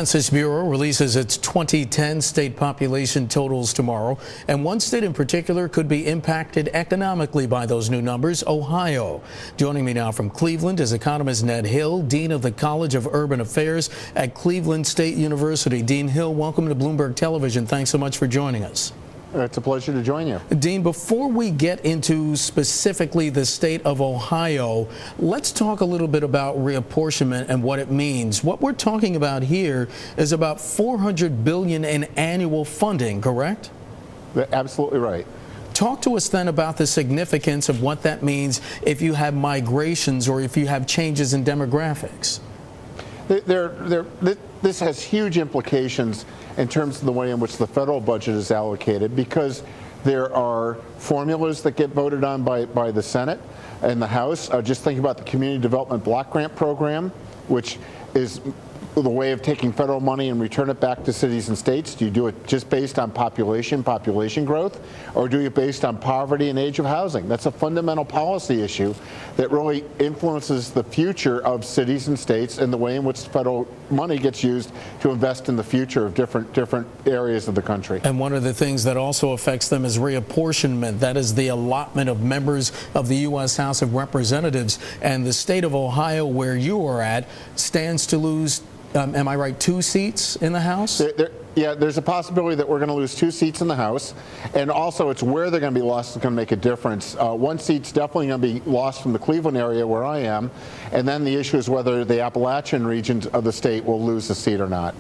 Census Bureau releases its 2010 state population totals tomorrow, and one state in particular could be impacted economically by those new numbers, Ohio. Joining me now from Cleveland is economist Ned Hill, Dean of the College of Urban Affairs at Cleveland State University. Dean Hill, welcome to Bloomberg Television. Thanks so much for joining us. It's a pleasure to join you. Dean, before we get into specifically the state of Ohio, let's talk a little bit about reapportionment and what it means. What we're talking about here is about $400 billion in annual funding, correct? Absolutely right. Talk to us then about the significance of what that means if you have migrations or if you have changes in demographics. This has huge implications in terms of the way in which the federal budget is allocated, because there are formulas that get voted on by the Senate and the House. Just think about the Community Development Block Grant Program, which is the way of taking federal money and return it back to cities and states. Do you do it just based on population growth, or do you based on poverty and age of housing? That's a fundamental policy issue that really influences the future of cities and states and the way in which federal money gets used to invest in the future of different areas of the country. And one of the things that also affects them is reapportionment. That is the allotment of members of the U.S. House of Representatives. And the state of Ohio, where you are at, stands to lose, am I right, 2 seats in the House? Yeah, there's a possibility that we're going to lose 2 seats in the House, and also it's where they're going to be lost that's going to make a difference. 1 seat's definitely going to be lost from the Cleveland area where I am, and then the issue is whether the Appalachian regions of the state will lose a seat or not.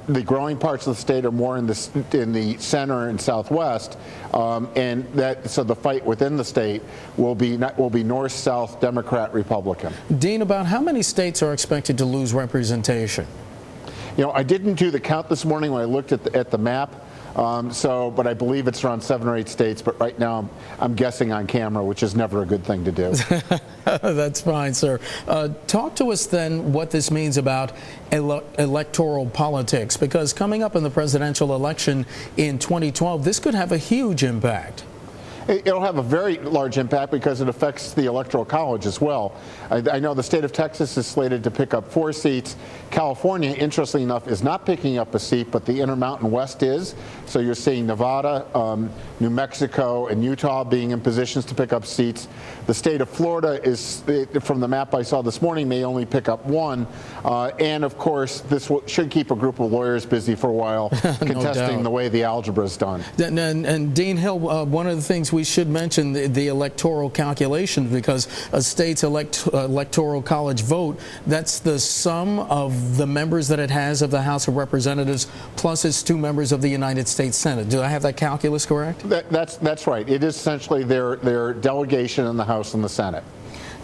The growing parts of the state are more in the center and southwest, and so the fight within the state will be north-south, Democrat, Republican. Dean, about how many states are expected to lose representation? You know, I didn't do the count this morning when I looked at the map, but I believe it's around 7 or 8 states. But right now, I'm guessing on camera, which is never a good thing to do. That's fine, sir. Talk to us then what this means about electoral politics, because coming up in the presidential election in 2012, this could have a huge impact. It'll have a very large impact because it affects the Electoral College as well. I know the state of Texas is slated to pick up 4 seats. California, interestingly enough, is not picking up a seat, but the Intermountain West is. So you're seeing Nevada, New Mexico, and Utah being in positions to pick up seats. The state of Florida is, from the map I saw this morning, may only pick up 1. And of course, this should keep a group of lawyers busy for a while, contesting the way the algebra is done. And Dean Hill, one of the things we should mention the electoral calculation, because a state's electoral college vote, that's the sum of the members that it has of the House of Representatives plus its 2 members of the United States Senate. Do I have that calculus correct? That's right. It is essentially their delegation in the House and the Senate.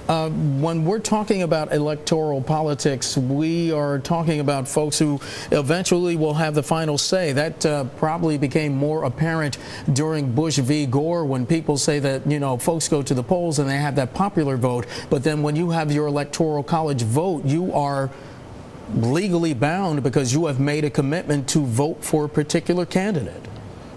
When we're talking about electoral politics, we are talking about folks who eventually will have the final say. That probably became more apparent during Bush v. Gore, when people say that, you know, folks go to the polls and they have that popular vote, but then when you have your electoral college vote, you are legally bound because you have made a commitment to vote for a particular candidate.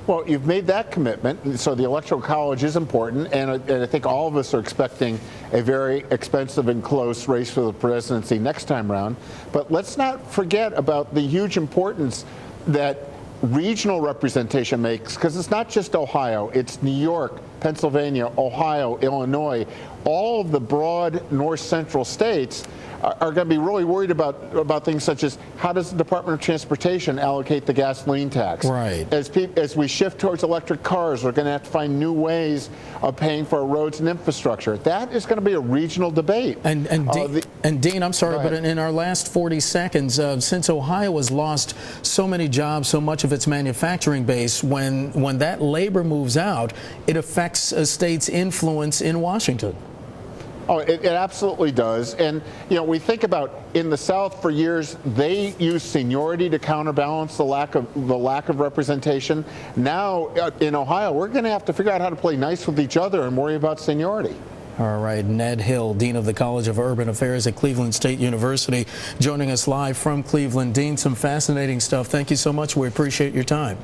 Well, you've made that commitment, so the Electoral College is important, and I think all of us are expecting a very expensive and close race for the presidency next time around. But let's not forget about the huge importance that regional representation makes, because it's not just Ohio, it's New York, Pennsylvania, Ohio, Illinois. All of the broad north-central states are going to be really worried about things such as, how does the Department of Transportation allocate the gasoline tax? Right. As we shift towards electric cars, we're going to have to find new ways of paying for our roads and infrastructure. That is going to be a regional debate. And Dean, I'm sorry, but in our last 40 seconds, since Ohio has lost so many jobs, so much of its manufacturing base, when that labor moves out, it affects a state's influence in Washington. Oh, it absolutely does. And, you know, we think about in the South for years, they used seniority to counterbalance the lack of representation. Now in Ohio, we're going to have to figure out how to play nice with each other and worry about seniority. All right, Ned Hill, Dean of the College of Urban Affairs at Cleveland State University, joining us live from Cleveland. Dean, some fascinating stuff. Thank you so much. We appreciate your time.